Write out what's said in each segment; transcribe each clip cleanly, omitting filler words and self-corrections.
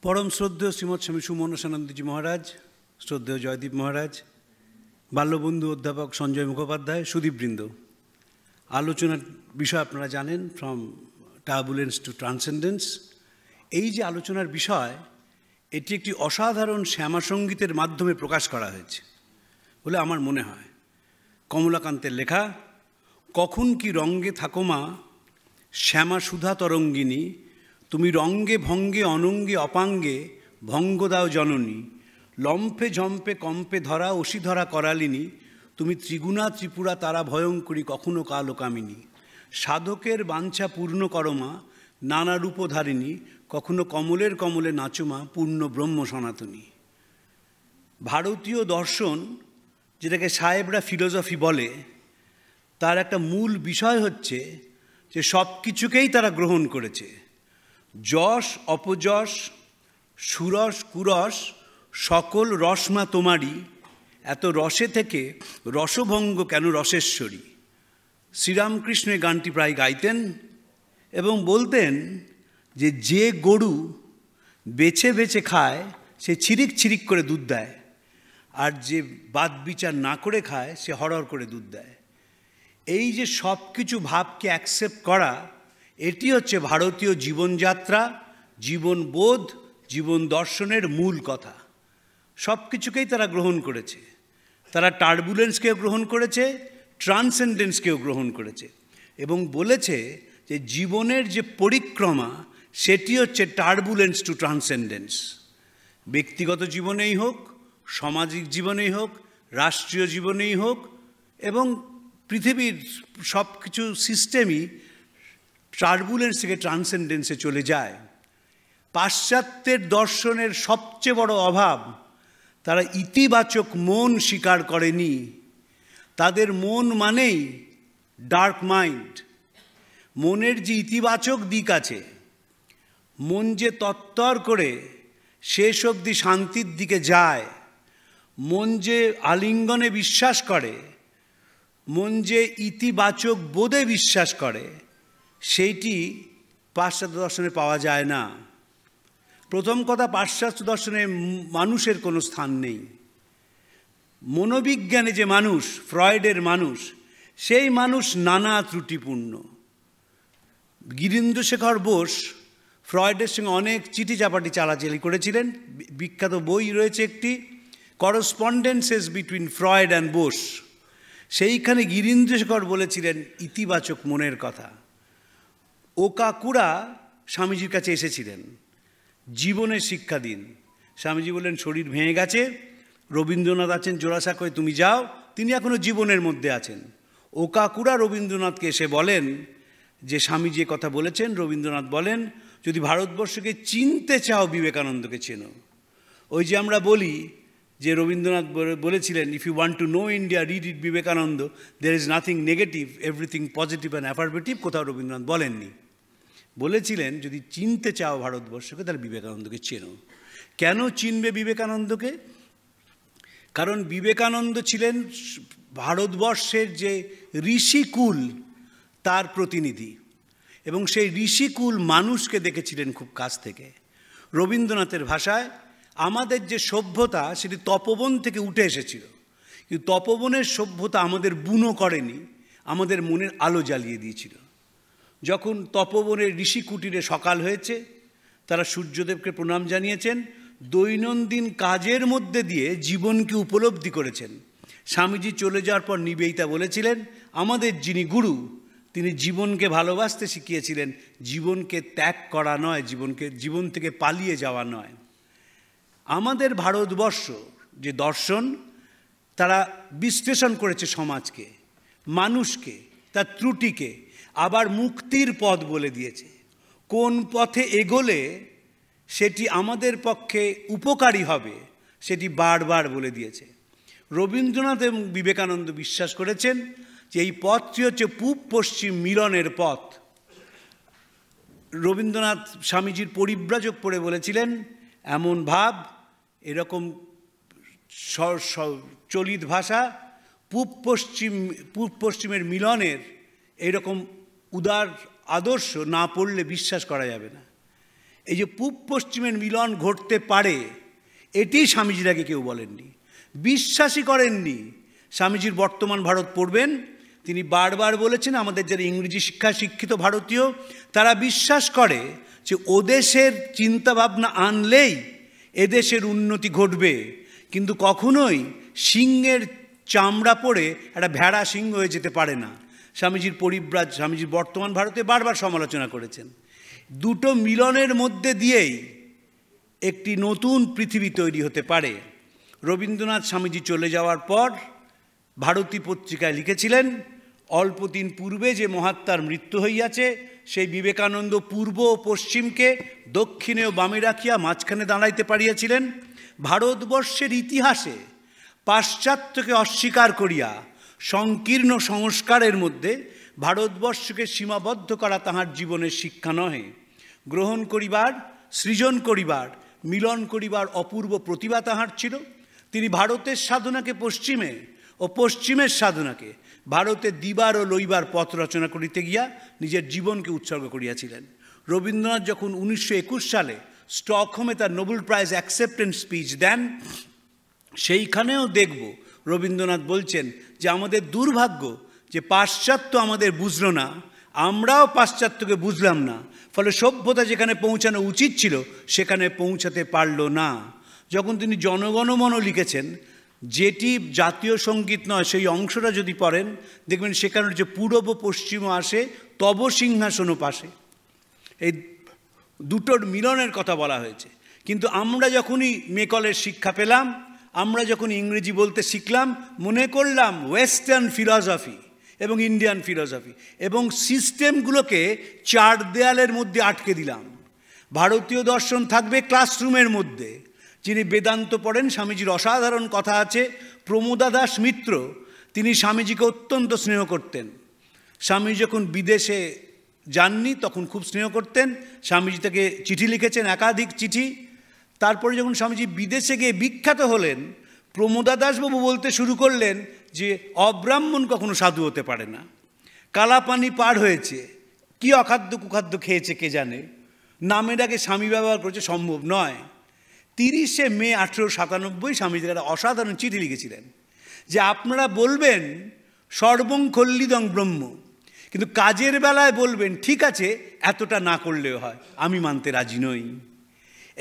পরম শ্রদ্ধেয় শ্রীমৎ স্বামী সুমনসানন্দজি মহারাজ, শ্রদ্ধেয় জয়দীপ মহারাজ, বাল্যবন্ধু অধ্যাপক সঞ্জয় মুখোপাধ্যায়, সুদীপবৃন্দ, আলোচনার বিষয় আপনারা জানেন, ফ্রম টার্বুলেন্স টু ট্রান্সেন্ডেন্স। এই যে আলোচনার বিষয়, এটি একটি অসাধারণ শ্যামাসঙ্গীতের মাধ্যমে প্রকাশ করা হয়েছে বলে আমার মনে হয়। কমলাকান্তের লেখা, কখন কি রঙ্গে থাকো মা শ্যামা সুধা তরঙ্গিনী, তুমি রঙ্গে ভঙ্গে অনঙ্গে অপাঙ্গে ভঙ্গ দাও জননী, লম্ফে ঝম্পে কম্পে ধরা অসি ধরা করালিনী, তুমি ত্রিগুণা ত্রিপুরা তারা ভয়ঙ্করী কখনো কালকামিনী, সাধকের বাঞ্ছা পূর্ণ করমা নানা রূপধারিণী, কখনো কমলের কমলে নাচমা পূর্ণ ব্রহ্ম সনাতনী। ভারতীয় দর্শন, যেটাকে সাহেবরা ফিলোসফি বলে, তার একটা মূল বিষয় হচ্ছে যে সব কিছুকেই তারা গ্রহণ করেছে। যশ অপযশ, সুরস কুরস, সকল রসমা তোমারই, এত রসে থেকে রসভঙ্গ কেন রসেশ্বরী। শ্রীরামকৃষ্ণ এই গানটি প্রায় গাইতেন এবং বলতেন যে যে গরু বেছে বেছে খায় সে ছিরিক ছিরিক করে দুধ দেয়, আর যে বাদ বিচার না করে খায় সে হরহর করে দুধ দেয়। এই যে সব কিছু ভাবকে অ্যাকসেপ্ট করা, এটি হচ্ছে ভারতীয় জীবনযাত্রা, জীবনবোধ, জীবন দর্শনের মূল কথা। সব কিছুকেই তারা গ্রহণ করেছে। তারা টার্বুলেন্সকেও গ্রহণ করেছে, ট্রান্সেন্ডেন্সকেও গ্রহণ করেছে এবং বলেছে যে জীবনের যে পরিক্রমা, সেটি হচ্ছে টার্বুলেন্স টু ট্রান্সেন্ডেন্স। ব্যক্তিগত জীবনেই হোক, সামাজিক জীবনেই হোক, রাষ্ট্রীয় জীবনেই হোক, এবং পৃথিবীর সব কিছু সিস্টেমই টার্বুলেন্স থেকে ট্রান্সেন্ডেন্সে চলে যায়। পাশ্চাত্যের দর্শনের সবচেয়ে বড় অভাব, তারা ইতিবাচক মন স্বীকার করেনি। তাদের মন মানেই ডার্ক মাইন্ড। মনের যে ইতিবাচক দিক আছে, মন যে তত্তর করে শেষ অবধি শান্তির দিকে যায়, মন যে আলিঙ্গনে বিশ্বাস করে, মন যে ইতিবাচক বোধে বিশ্বাস করে, সেইটি পাশ্চাত্য দর্শনে পাওয়া যায় না। প্রথম কথা, পাশ্চাত্য দর্শনে মানুষের কোনো স্থান নেই। মনোবিজ্ঞানে যে মানুষ, ফ্রয়েডের মানুষ, সেই মানুষ নানা ত্রুটিপূর্ণ। গিরীন্দ্রশেখর বোস ফ্রয়েডের সঙ্গে অনেক চিঠি চাপাটি চালাচালি করেছিলেন। বিখ্যাত বই রয়েছে একটি, করসপন্ডেন্সেস বিটুইন ফ্রয়েড অ্যান্ড বোস। সেইখানে গিরীন্দ্রশেখর বলেছিলেন ইতিবাচক মনের কথা। ওকাকুরা স্বামীজির কাছে এসেছিলেন, জীবনের শিক্ষা দিন। স্বামীজি বললেন, শরীর ভেঙে গেছে, রবীন্দ্রনাথ আছেন জোড়াসাঁকোয়, তুমি যাও। তিনি এখনও জীবনের মধ্যে আছেন। ওকাকুরা রবীন্দ্রনাথকে এসে বলেন যে স্বামীজি কথা বলেছেন। রবীন্দ্রনাথ বলেন, যদি ভারতবর্ষকে চিনতে চাও বিবেকানন্দকে চেনো। ওই যে আমরা বলি যে রবীন্দ্রনাথ বলেছিলেন, if you want to know India, read it Vivekananda, there is nothing negative, everything positive and affirmative. কোথাও রবীন্দ্রনাথ বলেননি। বলেছিলেন যদি চিনতে চাও ভারতবর্ষকে, তাহলে বিবেকানন্দকে চেনো। কেন চিনবে বিবেকানন্দকে? কারণ বিবেকানন্দ ছিলেন ভারতবর্ষের যে ঋষিকুল, তার প্রতিনিধি, এবং সেই ঋষিকুল মানুষকে দেখেছিলেন খুব কাছ থেকে। রবীন্দ্রনাথের ভাষায়, আমাদের যে সভ্যতা সেটি তপবন থেকে উঠে এসেছিল, কিন্তু তপবনের সভ্যতা আমাদের বুনো করেনি, আমাদের মনের আলো জ্বালিয়ে দিয়েছিল। যখন তপবনের ঋষি কুটিরে সকাল হয়েছে, তারা সূর্যদেবকে প্রণাম জানিয়েছেন, দৈনন্দিন কাজের মধ্যে দিয়ে জীবনকে উপলব্ধি করেছেন। স্বামীজি চলে যাওয়ার পর নিবেদিতা বলেছিলেন, আমাদের যিনি গুরু, তিনি জীবনকে ভালোবাসতে শিখিয়েছিলেন, জীবনকে ত্যাগ করা নয়, জীবন থেকে পালিয়ে যাওয়া নয়। আমাদের ভারতবর্ষ যে দর্শন, তারা বিশ্লেষণ করেছে সমাজকে, মানুষকে, তার ত্রুটিকে, আবার মুক্তির পথ বলে দিয়েছে। কোন পথে এগোলে সেটি আমাদের পক্ষে উপকারী হবে, সেটি বারবার বলে দিয়েছে। রবীন্দ্রনাথ এবং বিবেকানন্দ বিশ্বাস করেছেন যে এই পথটি হচ্ছে পূব পশ্চিম মিলনের পথ। রবীন্দ্রনাথ স্বামীজির পরিব্রাজক পড়ে বলেছিলেন, এমন ভাব, এরকম চলিত ভাষা, পূব পশ্চিমের মিলনের এরকম উদার আদর্শ না পড়লে বিশ্বাস করা যাবে না। এই যে পূব পশ্চিমের মিলন ঘটতে পারে, এটি স্বামীজির আগে কেউ বলেননি, বিশ্বাসই করেননি। স্বামীজির বর্তমান ভারত পড়বেন, তিনি বারবার বলেছেন আমাদের যারা ইংরেজি শিক্ষায় শিক্ষিত ভারতীয় তারা বিশ্বাস করে যে ওদেশের চিন্তাভাবনা আনলেই এদেশের উন্নতি ঘটবে, কিন্তু কখনোই সিংহের চামড়া পরে একটা ভেড়া সিংহ হয়ে যেতে পারে না। স্বামীজির পরিব্রাজ, স্বামীজির বর্তমান ভারতে বারবার সমালোচনা করেছেন। দুটো মিলনের মধ্যে দিয়েই একটি নতুন পৃথিবী তৈরি হতে পারে। রবীন্দ্রনাথ স্বামীজি চলে যাওয়ার পর ভারতী পত্রিকায় লিখেছিলেন, অল্প দিন পূর্বে যে মহাত্মার মৃত্যু হইয়াছে, সেই বিবেকানন্দ পূর্ব ও পশ্চিমকে দক্ষিণে ও বামে রাখিয়া মাঝখানে দাঁড়াইতে পারিয়াছিলেন। ভারতবর্ষের ইতিহাসে পাশ্চাত্যকে অস্বীকার করিয়া সংকীর্ণ সংস্কারের মধ্যে ভারতবর্ষকে সীমাবদ্ধ করা তাহার জীবনের শিক্ষা নহে। গ্রহণ করিবার, সৃজন করিবার, মিলন করিবার অপূর্ব প্রতিভা তাহার ছিল। তিনি ভারতের সাধনাকে পশ্চিমে ও পশ্চিমের সাধনাকে ভারতে দিবার ও লইবার পথ রচনা করিতে গিয়া নিজের জীবনকে উৎসর্গ করিয়াছিলেন। রবীন্দ্রনাথ যখন 1921 সালে স্টকহোমে তার নোবেল প্রাইজ অ্যাকসেপ্টেন্স স্পিচ দেন, সেইখানেও দেখব রবীন্দ্রনাথ বলছেন যে আমাদের দুর্ভাগ্য যে পাশ্চাত্য আমাদের বুঝল না, আমরাও পাশ্চাত্যকে বুঝলাম না, ফলে সভ্যতা যেখানে পৌঁছানো উচিত ছিল সেখানে পৌঁছাতে পারল না। যখন তিনি জনগণমন লিখেছেন, যেটি জাতীয় সঙ্গীত নয় সেই অংশটা যদি পড়েন দেখবেন সেখানে যে পূরব পশ্চিমও আসে তব সিংহাসনও পাশে, এই দুটোর মিলনের কথা বলা হয়েছে। কিন্তু আমরা যখনই মেকলের শিক্ষা পেলাম, আমরা যখন ইংরেজি বলতে শিখলাম, মনে করলাম ওয়েস্টার্ন ফিলসফি এবং ইন্ডিয়ান ফিলসফি এবং সিস্টেমগুলোকে চার দেয়ালের মধ্যে আটকে দিলাম। ভারতীয় দর্শন থাকবে ক্লাসরুমের মধ্যে। যিনি বেদান্ত পড়েন, স্বামীজির অসাধারণ কথা আছে। প্রমোদা দাস মিত্র তিনি স্বামীজিকে অত্যন্ত স্নেহ করতেন। স্বামীজি যখন বিদেশে যাননি তখন খুব স্নেহ করতেন। স্বামীজি তাকে চিঠি লিখেছেন, একাধিক চিঠি। তারপরে যখন স্বামীজি বিদেশে গিয়ে বিখ্যাত হলেন, প্রমোদা দাসবাবু বলতে শুরু করলেন যে অব্রাহ্মণ কখনো সাধু হতে পারে না, কালাপানি পার হয়েছে, কি অখাদ্য কুখাদ্য খেয়েছে কে জানে, নামের আগে স্বামী ব্যবহার করেছে, সম্ভব নয়। 30শে মে 1897 স্বামীজি একটা অসাধারণ চিঠি লিখেছিলেন যে আপনারা বলবেন সর্বং খল্লিদং ব্রহ্ম, কিন্তু কাজের বেলায় বলবেন ঠিক আছে এতটা না করলেও হয়, আমি মানতে রাজি নই।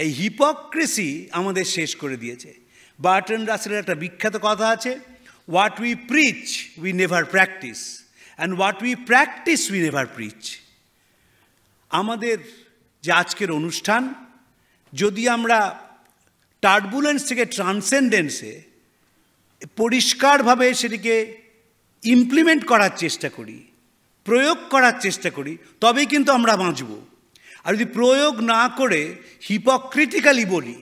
এই হিপোক্রেসি আমাদের শেষ করে দিয়েছে। বার্টন রাসেলের একটা বিখ্যাত কথা আছে, what we preach we never practice and what we practice we never preach. আমাদের যে আজকের অনুষ্ঠান, যদি আমরা টার্বুলেন্স থেকে ট্রান্সেন্ডেন্সে পরিষ্কারভাবে সেটিকে ইমপ্লিমেন্ট করার চেষ্টা করি, প্রয়োগ করার চেষ্টা করি, তবেই কিন্তু আমরা বাঁচব। আর যদি প্রয়োগ না করে হিপোক্রিটিক্যালি বলি,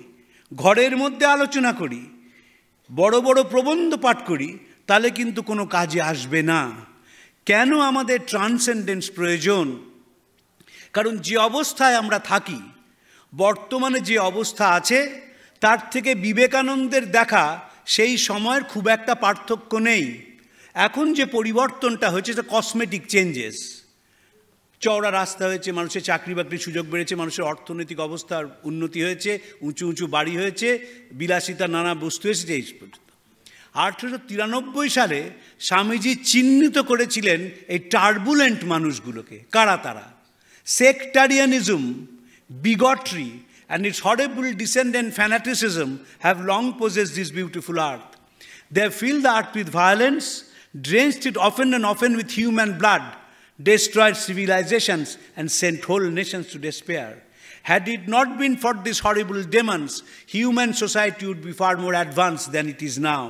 ঘরের মধ্যে আলোচনা করি, বড় বড় প্রবন্ধ পাঠ করি, তাহলে কিন্তু কোনো কাজে আসবে না। কেন আমাদের ট্রান্সেন্ডেন্স প্রয়োজন? কারণ যে অবস্থায় আমরা থাকি, বর্তমানে যে অবস্থা আছে তার থেকে বিবেকানন্দের দেখা সেই সময়ের খুব একটা পার্থক্য নেই। এখন যে পরিবর্তনটা হয়েছে সেটা কসমেটিক চেঞ্জেস। চওড়া রাস্তা হয়েছে, মানুষের চাকরি বাকরির সুযোগ বেড়েছে, মানুষের অর্থনৈতিক অবস্থার উন্নতি হয়েছে, উঁচু উঁচু বাড়ি হয়েছে, বিলাসিতা নানা বস্তু এসেছে। এই পর্যন্ত 1893 সালে স্বামীজি চিহ্নিত করেছিলেন এই টার্বুলেন্ট মানুষগুলোকে। কারা তারা? সেক্টারিয়ানিজম, bigotry and its horrible descendant fanaticism have long possessed this beautiful earth. They have filled the earth with violence, drenched it often and often with human blood, destroyed civilizations and sent whole nations to despair. Had it not been for these horrible demons, human society would be far more advanced than it is now.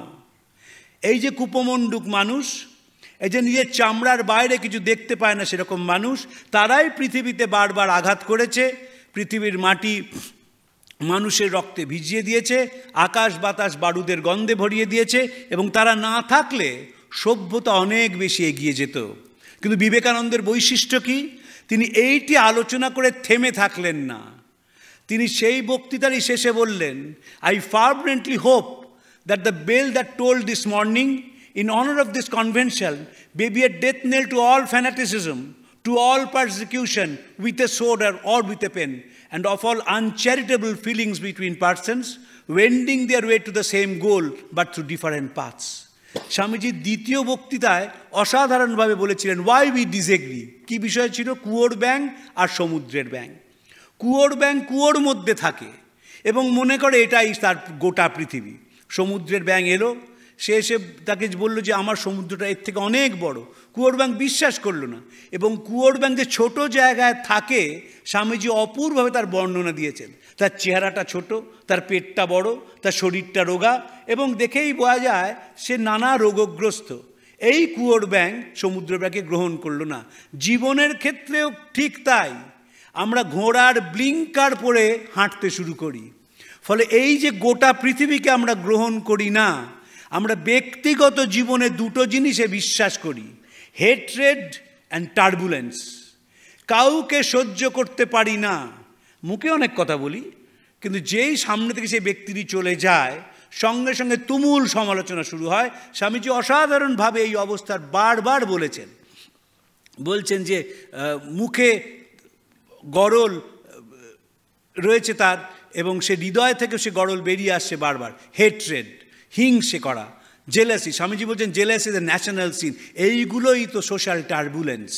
এই যে কুপমণ্ডুক মানুষ, এই যে নিজের চামড়ার বাইরে কিছু দেখতে পায় না সেরকম মানুষ, তারাই পৃথিবীতে বারবার আঘাত করেছে, পৃথিবীর মাটি মানুষের রক্তে ভিজিয়ে দিয়েছে, আকাশ বাতাস বারুদের গন্ধে ভরিয়ে দিয়েছে, এবং তারা না থাকলে সভ্যতা অনেক বেশি এগিয়ে যেত। কিন্তু বিবেকানন্দের বৈশিষ্ট্য কি? তিনি এইটি আলোচনা করে থেমে থাকলেন না। তিনি সেই বক্তৃতারই শেষে বললেন, I fervently hope that the bell that tolled this morning in honor of this convention may be a death knell to all fanaticism, to all persecution with a sword or with a pen, and of all uncharitable feelings between persons, wending their way to the same goal but through different paths. Swamiji দ্বিতীয় বক্তৃতায় অসাধারণভাবে বলেছিলেন why we disagree. কি বিষয় ছিল? কুয়োর ব্যাঙ আর সমুদ্রের ব্যাঙ। কুয়োর ব্যাঙ কুয়োর মধ্যে থাকে এবং মনে করে এটাই তার গোটা পৃথিবী। সমুদ্রের ব্যাঙ এলো, সে এসে তাকে বলল যে আমার সমুদ্রটা এর থেকে অনেক বড়। কুয়োর ব্যাঙ বিশ্বাস করলো না, এবং কুয়োর ব্যাঙ যে ছোট জায়গায় থাকে স্বামীজি অপূর্বভাবে তার বর্ণনা দিয়েছেন। তার চেহারাটা ছোট, তার পেটটা বড়, তার শরীরটা রোগা, এবং দেখেই বোঝা যায় সে নানা রোগগ্রস্ত। এই কুয়োর ব্যাঙ সমুদ্র ব্যাঙকে গ্রহণ করলো না। জীবনের ক্ষেত্রেও ঠিক তাই, আমরা ঘোড়ার ব্লিঙ্কার পরে হাঁটতে শুরু করি, ফলে এই যে গোটা পৃথিবীকে আমরা গ্রহণ করি না, আমরা ব্যক্তিগত জীবনে দুটো জিনিসে বিশ্বাস করি, হেট্রেড অ্যান্ড টার্বুলেন্স। কাউকে সহ্য করতে পারি না, মুখে অনেক কথা বলি, কিন্তু যেই সামনে থেকে সেই ব্যক্তিটি চলে যায় সঙ্গে সঙ্গে তুমুল সমালোচনা শুরু হয়। স্বামীজি অসাধারণভাবে এই অবস্থার বারবার বলছেন যে মুখে গরল রয়েছে তার, এবং সে হৃদয় থেকে সে গরল বেরিয়ে আসছে বারবার। হেট্রেড, হিংসে করা, জেলাসি। স্বামীজি বলছেন jealousy is a national sin. এইগুলোই তো সোশ্যাল টার্বুলেন্স,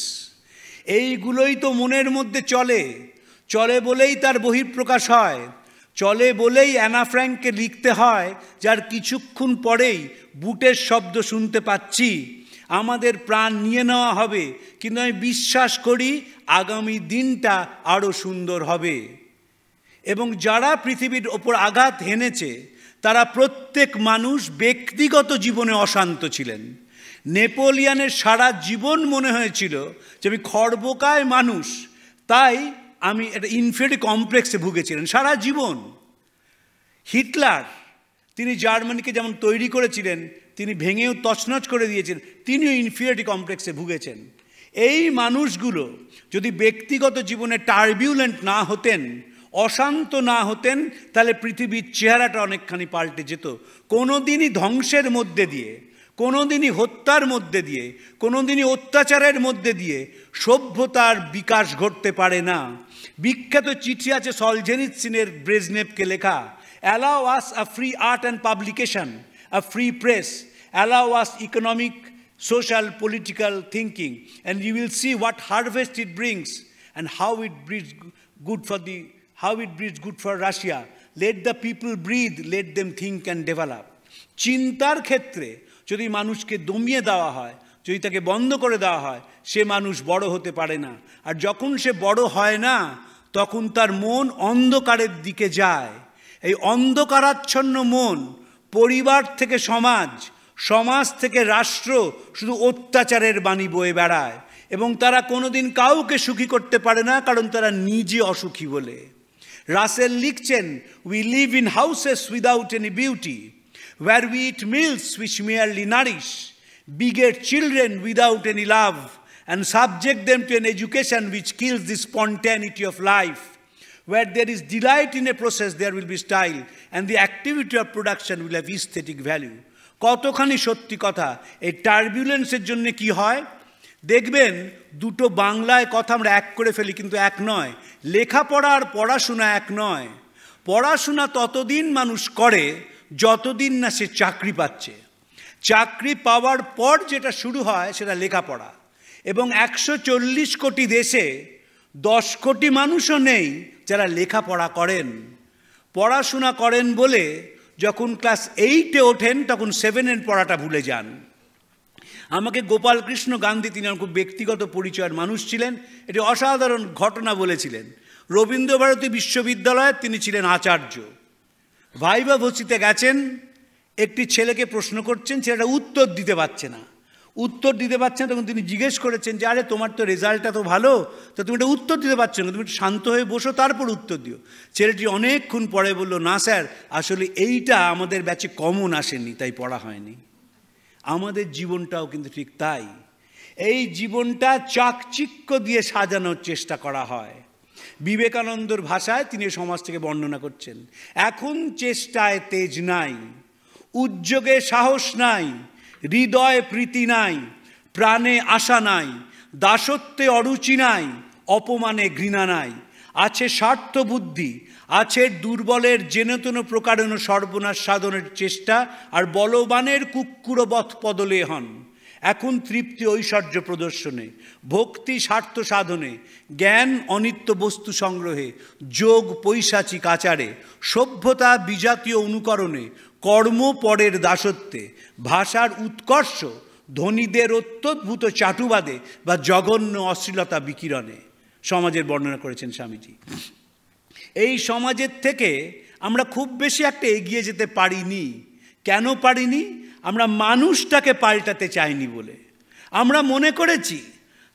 এইগুলোই তো মনের মধ্যে চলে বলেই তার বহিঃপ্রকাশ হয়, চলে বলেই অ্যানা ফ্র্যাঙ্ককে লিখতে হয় যার কিছুক্ষণ পরেই বুটের শব্দ শুনতে পাচ্ছি, আমাদের প্রাণ নিয়ে নেওয়া হবে, কিন্তু আমি বিশ্বাস করি আগামী দিনটা আরও সুন্দর হবে। এবং যারা পৃথিবীর ওপর আঘাত হেনেছে তারা প্রত্যেক মানুষ ব্যক্তিগত জীবনে অশান্ত ছিলেন। নেপোলিয়নের সারা জীবন মনে হয়েছিল যে আমি খর্বকায় মানুষ, তাই আমি একটা ইনফিরিয়রিটি কমপ্লেক্সে ভুগেছিলেন সারা জীবন। হিটলার, তিনি জার্মানিকে যেমন তৈরি করেছিলেন, তিনি ভেঙেও তছনছ করে দিয়েছেন, তিনিও ইনফিরিয়রিটি কমপ্লেক্সে ভুগেছেন। এই মানুষগুলো যদি ব্যক্তিগত জীবনে টার্বিউলেন্ট না হতেন, অশান্ত না হতেন, তাহলে পৃথিবীর চেহারাটা অনেকখানি পাল্টে যেত। কোনো দিনই ধ্বংসের মধ্যে দিয়ে, কোনো দিনই হত্যার মধ্যে দিয়ে, কোনো দিনই অত্যাচারের মধ্যে দিয়ে সভ্যতার বিকাশ ঘটতে পারে না। বিখ্যাত চিঠি আছে সলজেনিৎসিনের ব্রেজনেভকে লেখা, allow us a free art and publication, a free press, allow us economic, social, political thinking, and you will see what harvest it brings and how it breeds good for Russia. Let the people breathe, let them think and develop. চিন্তার ক্ষেত্রে যদি মানুষকে দমিয়ে দেওয়া হয়, যদি তাকে বন্ধ করে দেওয়া হয়, সে মানুষ বড় হতে পারে না। আর যখন সে বড় হয় না, তখন তার মন অন্ধকারের দিকে যায়। এই অন্ধকারাচ্ছন্ন মন পরিবার থেকে সমাজ, সমাজ থেকে রাষ্ট্র শুধু অত্যাচারের বাণী বয়ে বেড়ায়, এবং তারা কোনোদিন কাউকে সুখী করতে পারে না, কারণ তারা নিজে অসুখী বলে। রাসেল লিখছেন, we live in houses without any beauty, where we eat meals which merely nourish, beget children without any love, and subject them to an education which kills the spontaneity of life. Where there is delight in a process, there will be style, and the activity of production will have aesthetic value. কতখানি সত্যি কথা। এই টার্বুলেন্সের জন্য কি হয় দেখবেন, দুটো বাংলায় কথা আমরা এক করে ফেলি, কিন্তু এক নয়। লেখাপড়া আর পড়াশোনা এক নয়। পড়াশোনা ততদিন মানুষ করে যতদিন না সে চাকরি পাচ্ছে। চাকরি পাওয়ার পর যেটা শুরু হয় সেটা লেখাপড়া। এবং 140 কোটি দেশে 10 কোটি মানুষও নেই যারা লেখাপড়া করেন। পড়াশোনা করেন বলে যখন ক্লাস 8-এ ওঠেন তখন 7-এর পড়াটা ভুলে যান। আমাকে গোপালকৃষ্ণ গান্ধী, তিনি আমার খুব ব্যক্তিগত পরিচয়ের মানুষ ছিলেন, এটি অসাধারণ ঘটনা বলেছিলেন। রবীন্দ্রভারতী বিশ্ববিদ্যালয়ে তিনি ছিলেন আচার্য। ভাইবা ভর্তিতে গেছেন, একটি ছেলেকে প্রশ্ন করছেন, ছেলেটা উত্তর দিতে পারছে না। তখন তিনি জিজ্ঞেস করেছেন যে আরে তোমার তো রেজাল্টটা তো ভালো, তা তুমি এটা উত্তর দিতে পারছো না, তুমি একটু শান্ত হয়ে বসো তারপর উত্তর দিও। ছেলেটি অনেকক্ষণ পরে বলল, না স্যার, আসলে এইটা আমাদের ব্যাচে কমন আসেনি, তাই পড়া হয়নি। আমাদের জীবনটাও কিন্তু ঠিক তাই। এই জীবনটা চাকচিক্য দিয়ে সাজানোর চেষ্টা করা হয়। বিবেকানন্দর ভাষায় তিনি সমাজ থেকে বর্ণনা করছেন, এখন চেষ্টায় তেজ নাই, উদ্যোগে সাহস নাই, হৃদয়ে প্রীতি নাই, প্রাণে আশা নাই, দাসত্বে অরুচি নাই, অপমানে ঘৃণা নাই। আছে স্বার্থ বুদ্ধি, আছে দুর্বলের যেনতেন প্রকারেণ সর্বনাশ সাধনের চেষ্টা, আর বলবানের কুক্কুরবৎ পদলে হন। এখন তৃপ্তি ঐশ্বর্য প্রদর্শনে, ভক্তি স্বার্থ সাধনে, জ্ঞান অনিত্য বস্তু সংগ্রহে, যোগ পৈশাচিক আচারে, সভ্যতা বিজাতীয় অনুকরণে, কর্ম পরের দাসত্বে, ভাষার উৎকর্ষ ধনীদের অত্যদ্ভুত চাটুবাদে বা জঘন্য অশ্লীলতা বিকিরণে। সমাজের বর্ণনা করেছেন স্বামীজি। এই সমাজের থেকে আমরা খুব বেশি একটা এগিয়ে যেতে পারিনি। কেন পারিনি? আমরা মানুষটাকে পাল্টাতে চাইনি বলে। আমরা মনে করেছি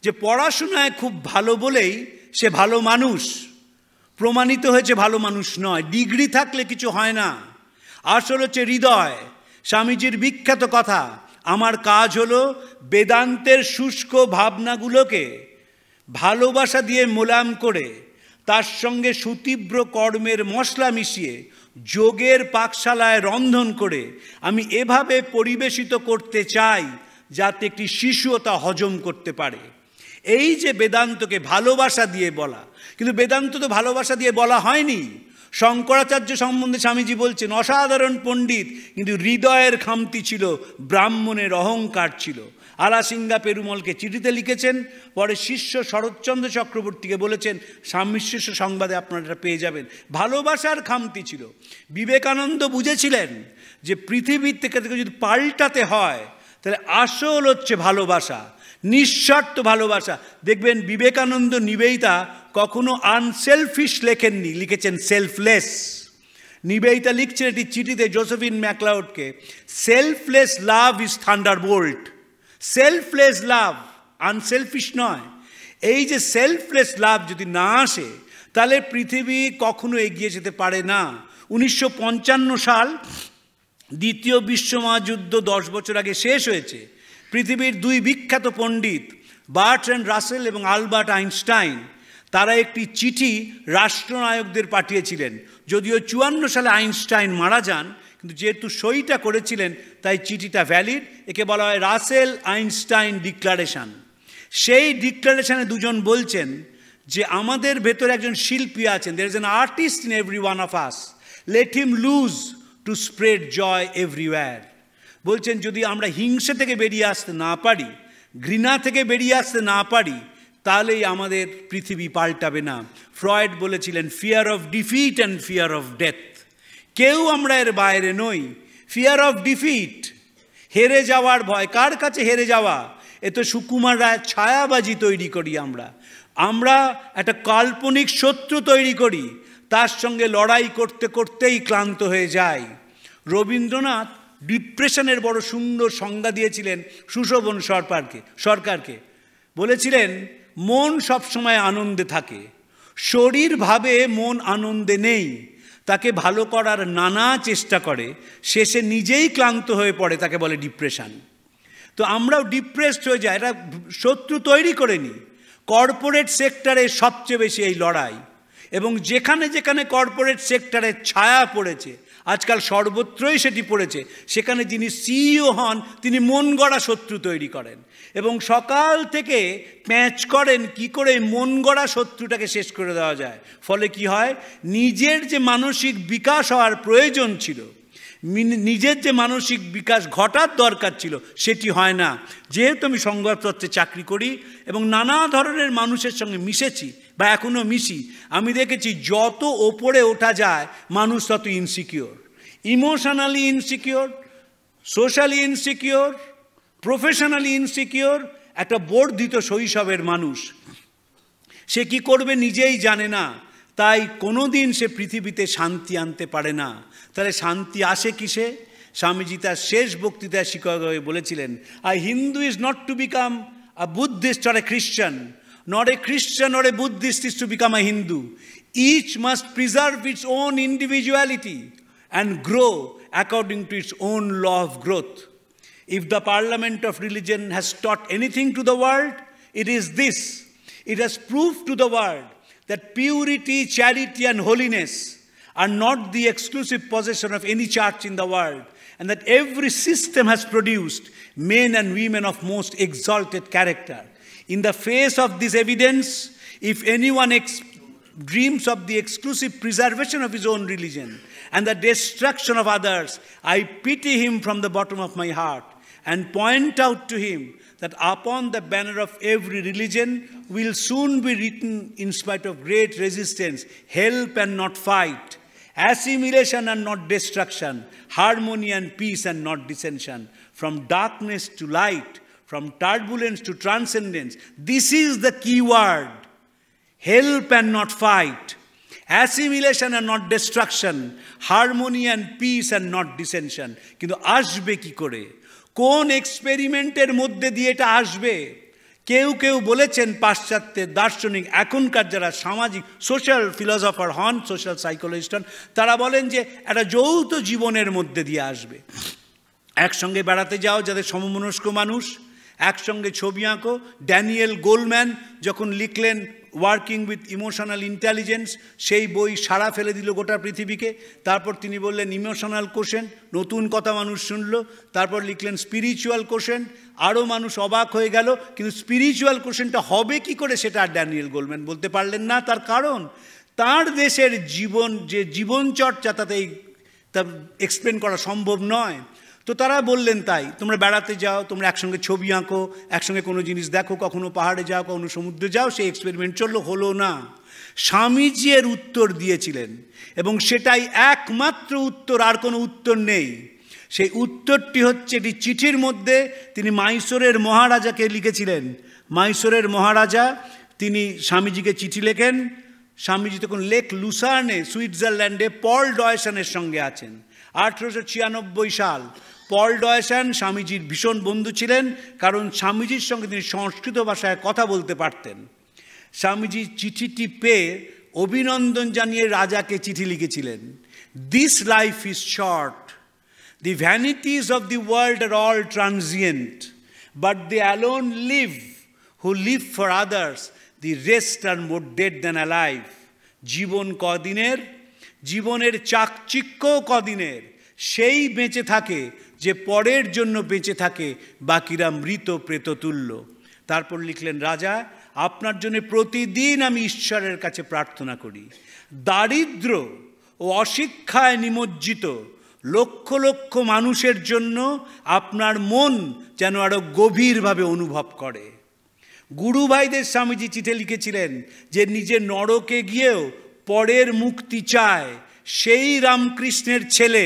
যে পড়াশোনায় খুব ভালো বলেই সে ভালো মানুষ। প্রমাণিত হয়েছে ভালো মানুষ নয়। ডিগ্রি থাকলে কিছু হয় না, আসল হচ্ছে হৃদয়। স্বামীজির বিখ্যাত কথা, আমার কাজ হলো বেদান্তের শুষ্ক ভাবনাগুলোকে ভালোবাসা দিয়ে মোলায়েম করে তার সঙ্গে সুতীব্র কর্মের মশলা মিশিয়ে যোগের পাকশালায় রন্ধন করে আমি এভাবে পরিবেশিত করতে চাই যাতে একটি শিশুও তা হজম করতে পারে। এই যে বেদান্তকে ভালোবাসা দিয়ে বলা, কিন্তু বেদান্ত তো ভালোবাসা দিয়ে বলা হয়নি। শঙ্করাচার্য সম্বন্ধে স্বামীজি বলছেন অসাধারণ পণ্ডিত, কিন্তু হৃদয়ের খামতি ছিল, ব্রাহ্মণের অহংকার ছিল। আলাসিঙ্গা পেরুমলকে চিঠিতে লিখেছেন, পরে শিষ্য শরৎচন্দ্র চক্রবর্তীকে বলেছেন, স্বামী শিষ্য সংবাদে আপনারা এটা পেয়ে যাবেন। ভালোবাসার খামতি ছিল। বিবেকানন্দ বুঝেছিলেন যে পৃথিবীর থেকে যদি পাল্টাতে হয় তাহলে আসল হচ্ছে ভালোবাসা, নিঃস্বার্থ ভালোবাসা। দেখবেন বিবেকানন্দ নিবেদিতা কখনো আনসেলফিশ লেখেননি, লিখেছেন সেলফলেস। নিবেদিতা লিখছেন এটি চিঠিতে জোসেফিন ম্যাকলাউডকে, selfless love is thunderbolt. Selfless love, unselfish নয়। এই যে সেলফলেস লাভ যদি না আসে তাহলে পৃথিবী কখনো এগিয়ে যেতে পারে না। 1955 সাল, দ্বিতীয় বিশ্ব মহাযুদ্ধ 10 বছর আগে শেষ হয়েছে। পৃথিবীর দুই বিখ্যাত পণ্ডিত বার্ট্রান্ড রাসেল এবং আলবার্ট আইনস্টাইন, তারা একটি চিঠি রাষ্ট্রনায়কদের পাঠিয়েছিলেন। যদিও 54 সালে আইনস্টাইন মারা যান, কিন্তু যেহেতু সইটা করেছিলেন তাই চিঠিটা ভ্যালিড। একে বলা হয় রাসেল আইনস্টাইন ডিক্লারেশন। সেই ডিক্লারেশনে দুজন বলছেন যে আমাদের ভেতরে একজন শিল্পী আছেন, there is an artist in every one of us, let him loose to spread joy everywhere. বলছেন যদি আমরা হিংসা থেকে বেরিয়ে আসতে না পারি, ঘৃণা থেকে বেরিয়ে আসতে না পারি, তাহলেই আমাদের পৃথিবী পাল্টাবে না। ফ্রয়েড বলেছিলেন fear of defeat and fear of death. কেউ আমরা এর বাইরে নই। ফিয়ার অফ ডিফিট, হেরে যাওয়ার ভয়। কার কাছে হেরে যাওয়া? এ তো সুকুমার রায়ের ছায়াবাজি তৈরি করি আমরা। আমরা একটা কাল্পনিক শত্রু তৈরি করি, তার সঙ্গে লড়াই করতে করতেই ক্লান্ত হয়ে যাই। রবীন্দ্রনাথ ডিপ্রেশনের বড় সুন্দর সংজ্ঞা দিয়েছিলেন সুশোভন সরকারকে। বলেছিলেন মন সবসময় আনন্দে থাকে, শরীর ভাবে মন আনন্দে নেই, তাকে ভালো করার নানা চেষ্টা করে, শেষে নিজেই ক্লান্ত হয়ে পড়ে, তাকে বলে ডিপ্রেশন। তো আমরাও ডিপ্রেসড হয়ে যাই, এটা শত্রু তৈরি করে নিই। কর্পোরেট সেক্টরে সবচেয়ে বেশি এই লড়াই, এবং যেখানে যেখানে কর্পোরেট সেক্টরের ছায়া পড়েছে, আজকাল সর্বত্রই সেটি পড়েছে, সেখানে যিনি সিইও হন তিনি মন গড়া শত্রু তৈরি করেন এবং সকাল থেকে প্যাঁচ করেন কি করে মন গড়া শত্রুটাকে শেষ করে দেওয়া যায়। ফলে কি হয়, নিজের যে মানসিক বিকাশ হওয়ার প্রয়োজন ছিল, নিজের যে মানসিক বিকাশ ঘটার দরকার ছিল, সেটি হয় না। যেহেতু আমি সংবাদপত্রে চাকরি করি এবং নানা ধরনের মানুষের সঙ্গে মিশেছি বা এখনও মিশি, আমি দেখেছি যত ওপরে ওঠা যায় মানুষ তত insecure, emotionally insecure, socially insecure, professionally insecure. একটা বর্ধিত শৈশবের মানুষ, সে কি করবে নিজেই জানে না, তাই কোনো দিন সে পৃথিবীতে শান্তি আনতে পারে না। তাহলে শান্তি আসে কিসে? স্বামীজি তার শেষ বক্তৃতায় শিক্ষকভাবে বলেছিলেন, a Hindu is not to become a Buddhist or a Christian, not a Christian or a Buddhist is to become a Hindu. Each must preserve its own individuality and grow according to its own law of growth. If the parliament of religion has taught anything to the world, it is this. It has proved to the world that purity, charity and holiness are not the exclusive possession of any church in the world, and that every system has produced men and women of most exalted character. In the face of this evidence, if anyone dreams of the exclusive preservation of his own religion and the destruction of others, I pity him from the bottom of my heart and point out to him that upon the banner of every religion will soon be written, in spite of great resistance, help and not fight, assimilation and not destruction, harmony and peace and not dissension, from darkness to light, from turbulence to transcendence. This is the key word. Help and not fight, assimilation and not destruction, harmony and peace and not dissension. কিন্তু আসবে কি করে? কোন এক্সপেরিমেন্টের মধ্যে দিয়ে এটা আসবে? কেউ কেউ বলেছেন, পাশ্চাত্যের দার্শনিক, এখনকার যারা সামাজিক সোশ্যাল ফিলসফার হন, সোশ্যাল সাইকোলজিস্ট হন, তারা বলেন যে একটা যৌথ জীবনের মধ্যে দিয়ে আসবে। একসঙ্গে বেড়াতে যাও যাদের সমমনস্ক মানুষ, একসঙ্গে ছবি আঁকো। ড্যানিয়েল গোলম্যান যখন লিখলেন ওয়ার্কিং উইথ ইমোশনাল ইন্টেলিজেন্স, সেই বই সাড়া ফেলে দিল গোটা পৃথিবীকে। তারপর তিনি বললেন ইমোশনাল কোশেন্ট, নতুন কথা মানুষ শুনল। তারপর লিখলেন স্পিরিচুয়াল কোশেন্ট, আরও মানুষ অবাক হয়ে গেল। কিন্তু স্পিরিচুয়াল কোশেন্টটা হবে কি করে সেটা আর ড্যানিয়েল গোলম্যান বলতে পারলেন না। তার কারণ তার দেশের জীবন, যে জীবনচর্চা, তাতে তা এক্সপ্লেন করা সম্ভব নয়। তো তারা বললেন, তাই তোমরা বেড়াতে যাও, তোমরা একসঙ্গে ছবি আঁকো, একসঙ্গে কোনো জিনিস দেখো, কখনো পাহাড়ে যাও, কখনো সমুদ্রে যাও। সেই এক্সপেরিমেন্ট চললো, হলো না। স্বামীজি এর উত্তর দিয়েছিলেন এবং সেটাই একমাত্র উত্তর, আর কোনো উত্তর নেই। সেই উত্তরটি হচ্ছে এটি চিঠির মধ্যে তিনি মাইসোরের মহারাজাকে লিখেছিলেন। মাইসোরের মহারাজা তিনি স্বামীজিকে চিঠি লেখেন। স্বামীজি তখন লেক লুসার্নে, সুইজারল্যান্ডে পল ডয়সনের সঙ্গে আছেন। 1896 সাল। পল ডয়সন স্বামীজির ভীষণ বন্ধু ছিলেন, কারণ স্বামীজির সঙ্গে তিনি সংস্কৃত ভাষায় কথা বলতে পারতেন। স্বামীজি চিঠিটি পেয়ে অভিনন্দন জানিয়ে রাজাকে চিঠি লিখেছিলেন, this life is short, the vanities of the world are all transient, but they alone live who live for others, the rest are more dead than alive. জীবন কদিনের, জীবনের চাকচিক্য কদিনের, সেই বেঁচে থাকে যে পরের জন্য বেঁচে থাকে, বাকিরা মৃত প্রেততুল্য। তারপর লিখলেন, রাজা, আপনার জন্য প্রতিদিন আমি ঈশ্বরের কাছে প্রার্থনা করি। দারিদ্র ও অশিক্ষায় নিমজ্জিত লক্ষ লক্ষ মানুষের জন্য আপনার মন যেন আরো গভীরভাবে অনুভব করে। গুরু ভাইদের স্বামীজি চিঠি লিখেছিলেন যে নিজের নরকে গিয়েও পরের মুক্তি চায়, সেই রামকৃষ্ণের ছেলে,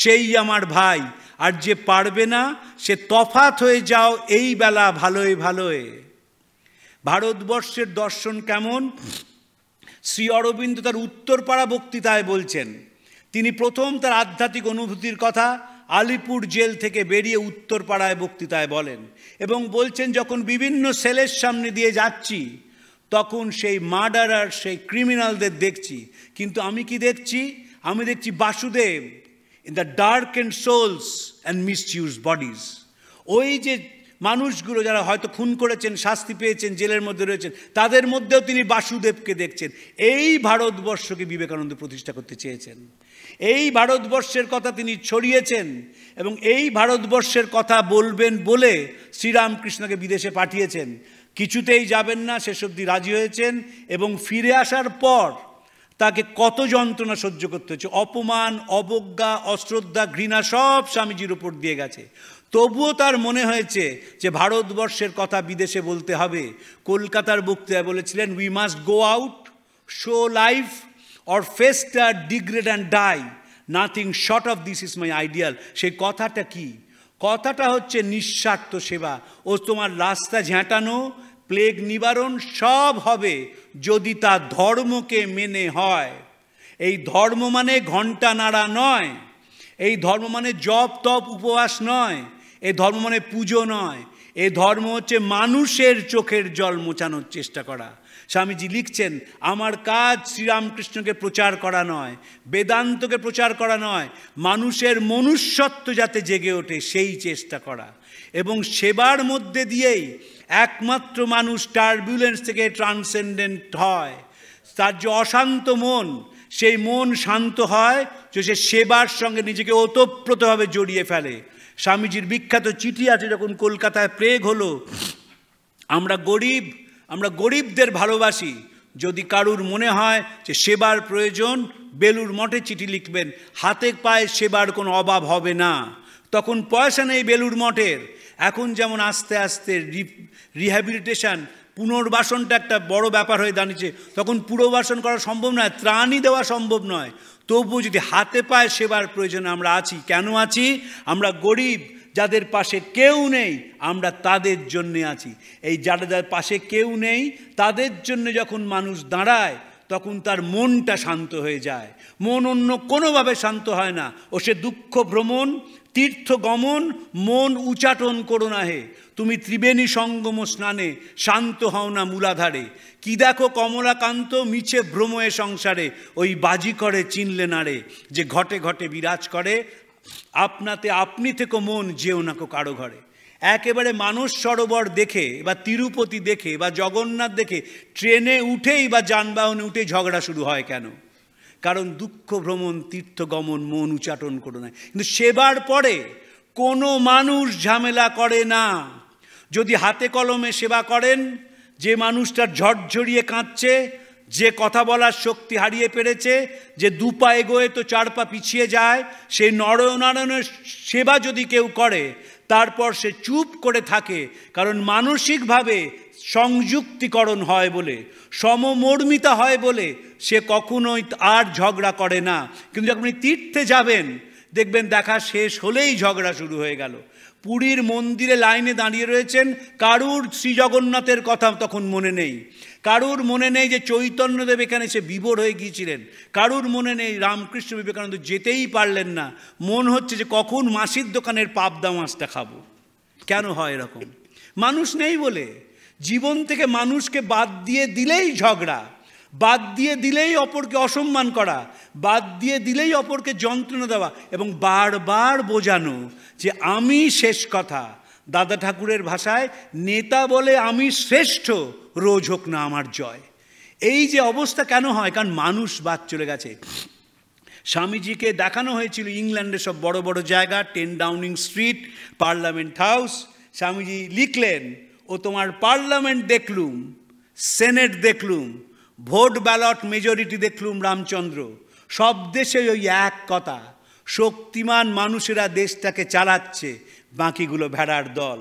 সেই আমার ভাই। আর যে পারবে না সে তফাৎ হয়ে যাও এই বেলা ভালোয় ভালোয়। ভারতবর্ষের দর্শন কেমন? শ্রী অরবিন্দ তার উত্তরপাড়া বক্তৃতায় বলছেন, তিনি প্রথম তার আধ্যাত্মিক অনুভূতির কথা আলিপুর জেল থেকে বেরিয়ে উত্তরপাড়ায় বক্তৃতায় বলেন এবং বলছেন, যখন বিভিন্ন সেলের সামনে দিয়ে যাচ্ছি তখন সেই মার্ডারার, সেই ক্রিমিনালদের দেখছি, কিন্তু আমি কি দেখছি? আমি দেখছি Basudeb in the dark and souls and misuse bodies. ওই যে মানুষগুলো যারা হয়তো খুন করেছেন, শাস্তি পেয়েছেন, জেলের মধ্যে রয়েছেন, তাদের মধ্যেও তিনি বাসুদেবকে দেখছেন। এই ভারতবর্ষকে বিবেকানন্দ প্রতিষ্ঠা করতে চেয়েছেন। এই ভারতবর্ষের কথা তিনি ছড়িয়েছেন এবং এই ভারতবর্ষের কথা বলবেন বলে শ্রীরামকৃষ্ণকে বিদেশে পাঠিয়েছেন। কিছুতেই যাবেন না, শেষ অবধি রাজি হয়েছেন এবং ফিরে আসার পর তাকে কত যন্ত্রণা সহ্য করতে হচ্ছে, অপমান, অবজ্ঞা, অশ্রদ্ধা, ঘৃণা সব স্বামীজির উপর দিয়ে গেছে। তবুও তার মনে হয়েছে যে ভারতবর্ষের কথা বিদেশে বলতে হবে। কলকাতার বক্তৃতায় বলেছিলেন, we must go out, show life or face the degrade and die, nothing short of this is my ideal. সেই কথাটা কি? কথাটা হচ্ছে নিঃস্বার্থ সেবা। ও তোমার রাস্তা ঝাঁটানো, প্লেগ নিবারণ সব হবে যদি তা ধর্মকে মেনে হয়। এই ধর্ম মানে ঘণ্টা নাড়া নয়, এই ধর্ম মানে জপ তপ উপবাস নয়, এই ধর্ম মানে পুজো নয়, এই ধর্ম হচ্ছে মানুষের চোখের জল মোছানোর চেষ্টা করা। স্বামীজি লিখছেন, আমার কাজ শ্রীরামকৃষ্ণকে প্রচার করা নয়, বেদান্তকে প্রচার করা নয়, মানুষের মনুষ্যত্ব যাতে জেগে ওঠে সেই চেষ্টা করা। এবং সেবার মধ্যে দিয়েই একমাত্র মানুষ টার্বুলেন্স থেকে ট্রান্সেন্ডেন্ট হয়। তার যে অশান্ত মন, সেই মন শান্ত হয় যে সে সেবার সঙ্গে নিজেকে ওতপ্রোতভাবে জড়িয়ে ফেলে। স্বামীজির বিখ্যাত চিঠি আছে, যখন কলকাতায় প্লেগ হলো আমরা গরিবদের ভালোবাসি। যদি কারুর মনে হয় যে সেবার প্রয়োজন, বেলুড় মঠে চিঠি লিখবেন, হাতে পায়ে সেবার কোনো অভাব হবে না। তখন পয়সা নেই বেলুড় মঠের। এখন যেমন আস্তে আস্তে রিহ্যাবিলিটেশন, পুনর্বাসনটা একটা বড় ব্যাপার হয়ে দাঁড়িয়েছে, তখন পুনর্বাসন করা সম্ভব নয়, ত্রাণই দেওয়া সম্ভব নয়। তবুও যদি হাতে পায়ে সেবার প্রয়োজনে আমরা আছি। কেন আছি? আমরা গরিব, যাদের পাশে কেউ নেই, আমরা তাদের জন্যে আছি। এই যাদের পাশে কেউ নেই তাদের জন্য যখন মানুষ দাঁড়ায়, তখন তার মনটা শান্ত হয়ে যায়। মন অন্য কোনোভাবে শান্ত হয় না। ও সে দুঃখ ভ্রমণ, তীর্থ গমন, মন উচাটন করো না হে, তুমি ত্রিবেণী সঙ্গম স্নানে শান্ত হও না মূলাধারে। কি দেখো কমলাকান্ত মিছে ভ্রময়ে সংসারে, ওই বাজি করে চিনলে না রে, যে ঘটে ঘটে বিরাজ করে, আপনাতে আপনি থেকে মন যেও না কো কারো ঘরে। একেবারে মানস সরোবর দেখে বা তিরুপতি দেখে বা জগন্নাথ দেখে ট্রেনে উঠেই বা যানবাহনে উঠেই ঝগড়া শুরু হয় কেন? কারণ দুঃখ ভ্রমণ, তীর্থ গমন, মন উচাটন করো না। কিন্তু সেবার পরে কোনো মানুষ ঝামেলা করে না। যদি হাতে কলমে সেবা করেন, যে মানুষটার ঝরঝরিয়ে কাঁদছে, যে কথা বলার শক্তি হারিয়ে পেরেছে, যে দু পা এগোয় তো চার পা পিছিয়ে যায়, সেই নরনারায়ণের সেবা যদি কেউ করে, তারপর সে চুপ করে থাকে, কারণ মানসিকভাবে সংযুক্তিকরণ হয় বলে, সমমর্মিতা হয় বলে সে কখনোই আর ঝগড়া করে না। কিন্তু যখন আপনি তীর্থে যাবেন, দেখবেন দেখা শেষ হলেই ঝগড়া শুরু হয়ে গেল। পুরীর মন্দিরে লাইনে দাঁড়িয়ে রয়েছেন, কারুর শ্রী জগন্নাথের কথা তখন মনে নেই, কারুর মনে নেই যে চৈতন্যদেব এখানে সে বিভোর হয়ে গিয়েছিলেন, কারুর মনে নেই রামকৃষ্ণ বিবেকানন্দ যেতেই পারলেন না, মন হচ্ছে যে কখন মাসির দোকানের পাবদা মাছটা খাবো। কেন হয় এরকম? মানুষ নেই বলে। জীবন থেকে মানুষকে বাদ দিয়ে দিলেই ঝগড়া, বাদ দিয়ে দিলেই অপরকে অসম্মান করা, বাদ দিয়ে দিলেই অপরকে যন্ত্রণা দেওয়া এবং বারবার বোঝানো যে আমি শেষ কথা। দাদা ঠাকুরের ভাষায়, নেতা বলে আমি শ্রেষ্ঠ, রোজ হোক না আমার জয়। এই যে অবস্থা কেন হয়? কারণ মানুষ বাদ চলে গেছে। স্বামীজিকে দেখানো হয়েছিল ইংল্যান্ডের সব বড় বড় জায়গা, 10 Downing street, parliament house. Swamiji লিখলেন, ও তোমার পার্লামেন্ট দেখলুম, সেনেট দেখলুম, ভোট ব্যালট মেজরিটি দেখলুম রামচন্দ্র, সব দেশে ওই এক কথা, শক্তিমান মানুষেরা দেশটাকে চালাচ্ছে, বাকিগুলো ভেড়ার দল।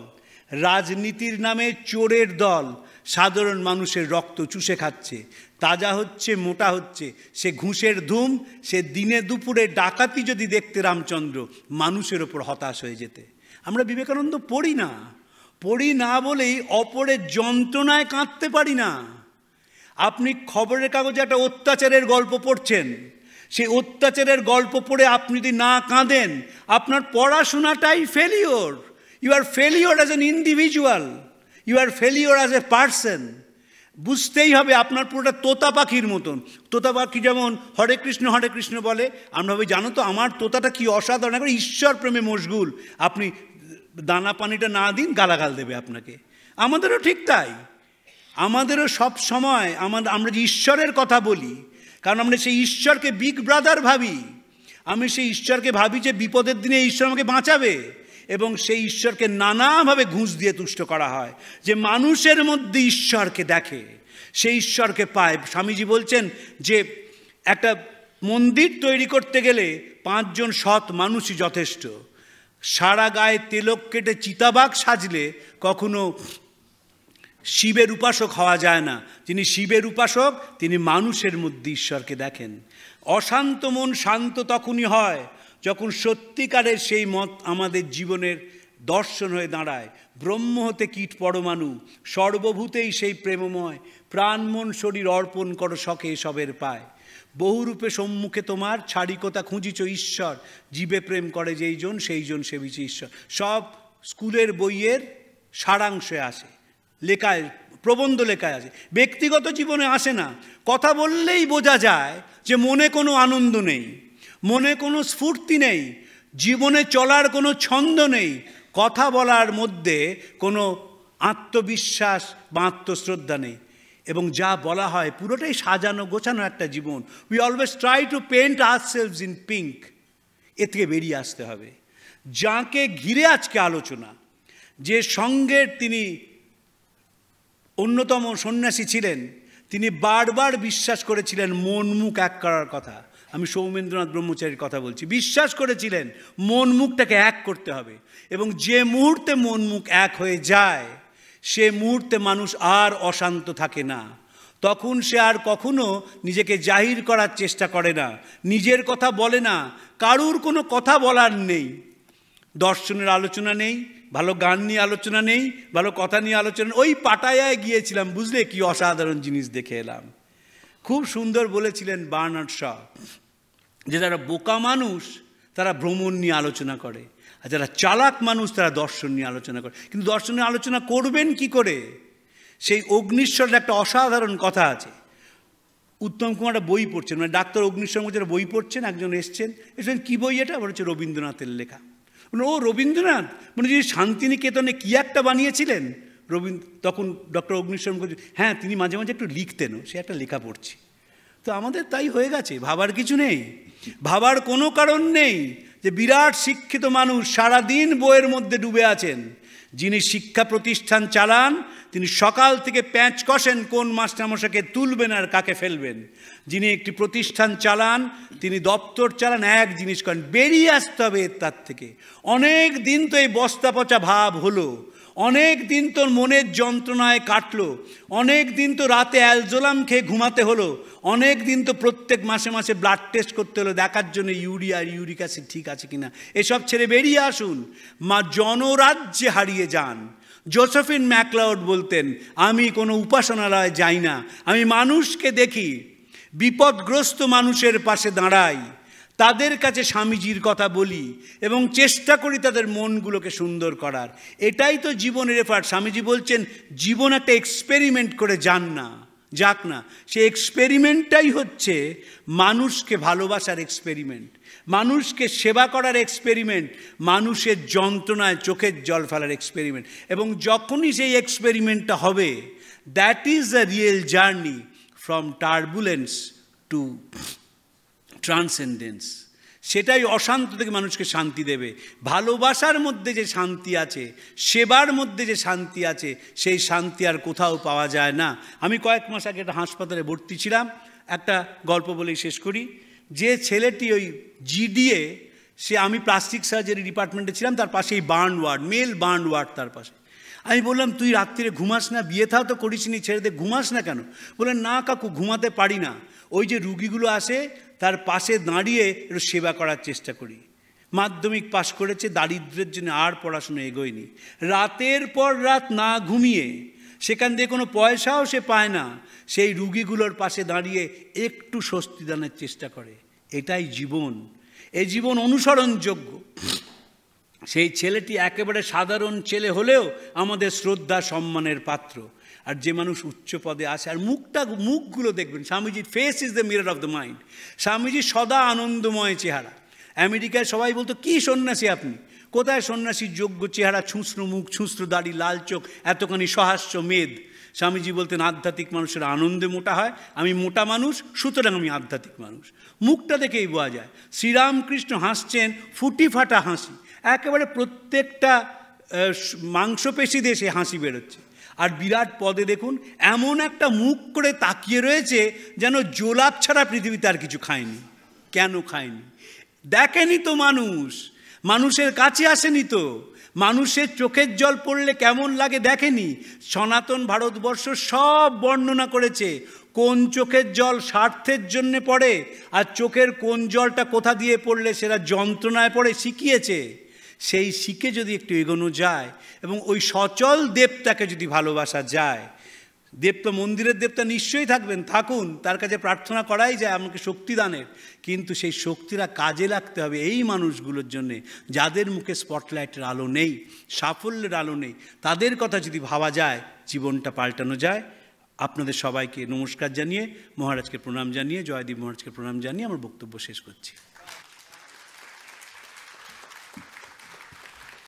রাজনীতির নামে চোরের দল সাধারণ মানুষের রক্ত চুষে খাচ্ছে, তাজা হচ্ছে, মোটা হচ্ছে। সে ঘুষের ধুম, সে দিনে দুপুরে ডাকাতি যদি দেখতে রামচন্দ্র, মানুষের ওপর হতাশ হয়ে যেতে। আমরা বিবেকানন্দ পড়ি না বলেই অপরের যন্ত্রণায় কাঁদতে পারি না। আপনি খবরের কাগজে একটা অত্যাচারের গল্প পড়ছেন, সেই অত্যাচারের গল্প পড়ে আপনি যদি না কাঁদেন, আপনার পড়াশোনাটাই failure. You are failure as an individual, you are failure as a person. বুঝতেই হবে আপনার পুরোটা তোতা পাখির মতন। তোতা পাখি যেমন হরে কৃষ্ণ বলে, আমরা ভাবি জানো তো আমার তোতাটা কি অসাধারণ, একবার ঈশ্বর প্রেমে মশগুল। আপনি দানা পানিটা না দিন, গালাগাল দেবে আপনাকে। আমাদেরও ঠিক তাই, আমাদেরও সব সময় আমরা যে ঈশ্বরের কথা বলি, কারণ আমরা সেই ঈশ্বরকে বিগ ব্রাদার ভাবি। আমি সেই ঈশ্বরকে ভাবি যে বিপদের দিনে ঈশ্বর আমাকে বাঁচাবে, এবং সেই ঈশ্বরকে নানাভাবে ঘুষ দিয়ে তুষ্ট করা হয়। যে মানুষের মধ্যে ঈশ্বরকে দেখে, সেই ঈশ্বরকে পায়। স্বামীজি বলছেন যে একটা মন্দির তৈরি করতে গেলে 5 জন সৎ মানুষই যথেষ্ট। সারা গায়ে তেলক কেটে চিতাবাঘ সাজলে কখনো শিবের উপাসক হওয়া যায় না। যিনি শিবের উপাসক, তিনি মানুষের মধ্যে ঈশ্বরকে দেখেন। অশান্ত মন শান্ত তখনই হয় যখন সত্যিকারের সেই মত আমাদের জীবনের দর্শন হয়ে দাঁড়ায়। ব্রহ্ম হতে কীট পরমাণু, সর্বভূতেই সেই প্রেমময়, প্রাণ মন শরীর অর্পণ করো শখে সবের পায়। বহুরূপে সম্মুখে তোমার, ছাড়িকতা খুঁজিছ ঈশ্বর, জীবে প্রেম করে যেই জন সেই জন সেবিছে ঈশ্বর। সব স্কুলের বইয়ের সারাংশে আসে, লেখায়, প্রবন্ধ লেখায় আছে, ব্যক্তিগত জীবনে আসে না। কথা বললেই বোঝা যায় যে মনে কোনো আনন্দ নেই, মনে কোনো স্ফূর্তি নেই, জীবনে চলার কোনো ছন্দ নেই, কথা বলার মধ্যে কোনো আত্মবিশ্বাস বা আত্মশ্রদ্ধা নেই। এবং যা বলা হয় পুরোটাই সাজানো গোছানো একটা জীবন। We always try to paint ourselves in pink. এ থেকে বেরিয়ে আসতে হবে। যাকে ঘিরে আজকে আলোচনা, যে সঙ্গের তিনি অন্যতম সন্ন্যাসী ছিলেন, তিনি বারবার বিশ্বাস করেছিলেন মন মুখ এক করার কথা। আমি সৌমেন্দ্রনাথ ব্রহ্মচারীর কথা বলছি। বিশ্বাস করেছিলেন মন মুখটাকে এক করতে হবে, এবং যে মুহূর্তে মন মুখ এক হয়ে যায় সে মুহূর্তে মানুষ আর অশান্ত থাকে না। তখন সে আর কখনো নিজেকে জাহির করার চেষ্টা করে না, নিজের কথা বলে না, কারুর কোনো কথা বলার নেই। দর্শনের আলোচনা নেই, ভালো গান নিয়ে আলোচনা নেই, ভালো কথা নিয়ে আলোচনা। ওই পাটায়ায় গিয়েছিলাম, বুঝলে কি অসাধারণ জিনিস দেখে এলাম। খুব সুন্দর বলেছিলেন বার্নার্ড শ, যে যারা বোকা মানুষ তারা ভ্রমণ নিয়ে আলোচনা করে, আর যারা চালাক মানুষ তারা দর্শন নিয়ে আলোচনা করে। কিন্তু দর্শন নিয়ে আলোচনা করবেন কি করে? সেই অগ্নিশ্বরের একটা অসাধারণ কথা আছে। উত্তম কুমার বই পড়ছেন, মানে ডাক্তার অগ্নিশ্বর যারা বই পড়ছেন, একজন এসছেন, কী বই এটা? বলেছে রবীন্দ্রনাথের লেখা। ও রবীন্দ্রনাথ, মানে যিনি শান্তিনিকেতনে কী একটা বানিয়েছিলেন তখন ডক্টর অগ্নিশ্বর বলছে হ্যাঁ, তিনি মাঝে মাঝে একটু লিখতেনও, সে একটা লেখা পড়ছি। তো আমাদের তাই হয়ে গেছে, ভাবার কিছু নেই, ভাবার কোনো কারণ নেই যে বিরাট শিক্ষিত মানুষ সারাদিন বইয়ের মধ্যে ডুবে আছেন। যিনি শিক্ষা প্রতিষ্ঠান চালান তিনি সকাল থেকে প্যাঁচ কষেন কোন মাস্টারমশাইকে তুলবেন আর কাকে ফেলবেন। যিনি একটি প্রতিষ্ঠান চালান, তিনি দপ্তর চালান, এক জিনিস করেন, বেরিয়ে আসতে হবে তার থেকে। অনেক দিন তো এই বস্তা পচা ভাব হলো, অনেক দিন তোর মনের যন্ত্রণায় কাটলো, অনেক দিন তো রাতে অ্যালজোলাম খেয়ে ঘুমাতে হলো, অনেক দিন তো প্রত্যেক মাসে মাসে ব্লাড টেস্ট করতে হলো দেখার জন্য ইউরিয়া আর ইউরিক অ্যাসিড ঠিক আছে কিনা। এসব ছেড়ে বেরিয়ে আসুন, মা জনরাজ্যে হারিয়ে যান। জোসেফিন ম্যাকলাউড বলতেন, আমি কোনো উপাসনালয়ে যাই না, আমি মানুষকে দেখি, বিপদগ্রস্ত মানুষের পাশে দাঁড়াই, তাদের কাছে স্বামীজির কথা বলি এবং চেষ্টা করি তাদের মনগুলোকে সুন্দর করার। এটাই তো জীবনের এফার্ট। স্বামীজি বলছেন জীবন একটা এক্সপেরিমেন্ট করে যাক না, সে এক্সপেরিমেন্টটাই হচ্ছে মানুষকে ভালোবাসার এক্সপেরিমেন্ট, মানুষকে সেবা করার এক্সপেরিমেন্ট, মানুষের যন্ত্রণায় চোখের জল ফেলার এক্সপেরিমেন্ট। এবং যখনই সেই এক্সপেরিমেন্টটা হবে, that is the real journey from turbulence to transcendence. সেটাই অশান্ত থেকে মানুষকে শান্তি দেবে। ভালোবাসার মধ্যে যে শান্তি আছে, সেবার মধ্যে যে শান্তি আছে, সেই শান্তি আর কোথাও পাওয়া যায় না। আমি কয়েক মাস আগে একটা হাসপাতালে ভর্তি ছিলাম। একটা গল্প বলেই শেষ করি। যে ছেলেটি ওই জিডিএ, সে, আমি প্লাস্টিক সার্জারি ডিপার্টমেন্টে ছিলাম, তার পাশেই burn ward, male burn ward তার পাশে। আমি বললাম তুই রাত্রিরে ঘুমাস না? বিয়ে থাও তো করিসনি, ছেড়ে দে, ঘুমাস না কেন? বললেন না কাকু, ঘুমাতে পারি না, ওই যে রুগীগুলো আসে তার পাশে দাঁড়িয়ে একটু সেবা করার চেষ্টা করি। মাধ্যমিক পাশ করেছে, দারিদ্র্যের জন্য আর পড়াশুনো এগোয়নি, রাতের পর রাত না ঘুমিয়ে, সেখান দিয়ে কোনো পয়সাও সে পায় না, সেই রুগীগুলোর পাশে দাঁড়িয়ে একটু স্বস্তি দানের চেষ্টা করে। এটাই জীবন, এই জীবন অনুসরণযোগ্য। সেই ছেলেটি একেবারে সাধারণ ছেলে হলেও আমাদের শ্রদ্ধা সম্মানের পাত্র। আর যে মানুষ উচ্চ পদে আসে, আর মুখগুলো দেখবেন, স্বামীজির face is the mirror of the mind. স্বামীজির সদা আনন্দময় চেহারা। আমেরিকায় সবাই বলতো কী সন্ন্যাসী আপনি, কোথায় সন্ন্যাসীর যোগ্য চেহারা, ছুঁচড়ো মুখ, ছুঁচড়ো দাড়ি, লাল চোখ, এতখানি সহাস্য মেদ। স্বামীজি বলতেন আধ্যাত্মিক মানুষের আনন্দে মোটা হয়, আমি মোটা মানুষ, সুতরাং আমি আধ্যাত্মিক মানুষ। মুখটা দেখেই বোঝা যায়। শ্রীরামকৃষ্ণ হাসছেন ফুটি ফাটা হাসি, একেবারে প্রত্যেকটা মাংসপেশি দিয়ে সে হাসি বেরোচ্ছে। আর বিরাট পদে দেখুন, এমন একটা মুখ করে তাকিয়ে রয়েছে যেন জোলাপ ছাড়া পৃথিবীতে আর কিছু খায়নি। কেন খায়নি? দেখেনি তো মানুষ, মানুষের কাছে আসেনি তো, মানুষের চোখের জল পড়লে কেমন লাগে দেখেনি। সনাতন ভারতবর্ষ সব বর্ণনা করেছে, কোন চোখের জল স্বার্থের জন্যে পড়ে আর চোখের কোন জলটা কোথা দিয়ে পড়লে সেটা যন্ত্রণায় পড়ে শিখিয়েছে। সেই শিখে যদি একটু এগোনো যায় এবং ওই সচল দেবতাকে যদি ভালোবাসা যায়, দেবতা, মন্দিরের দেবতা নিশ্চয়ই থাকুন, তার কাছে প্রার্থনা করাই যায় আমাকে শক্তিদানের, কিন্তু সেই শক্তিরা কাজে লাগতে হবে এই মানুষগুলোর জন্যে যাদের মুখে স্পটলাইটের আলো নেই, সাফল্যের আলো নেই। তাদের কথা যদি ভাবা যায়, জীবনটা পাল্টানো যায়। আপনাদের সবাইকে নমস্কার জানিয়ে, মহারাজকে প্রণাম জানিয়ে, জয়দীপ মহারাজকে প্রণাম জানিয়ে আমার বক্তব্য শেষ করছি।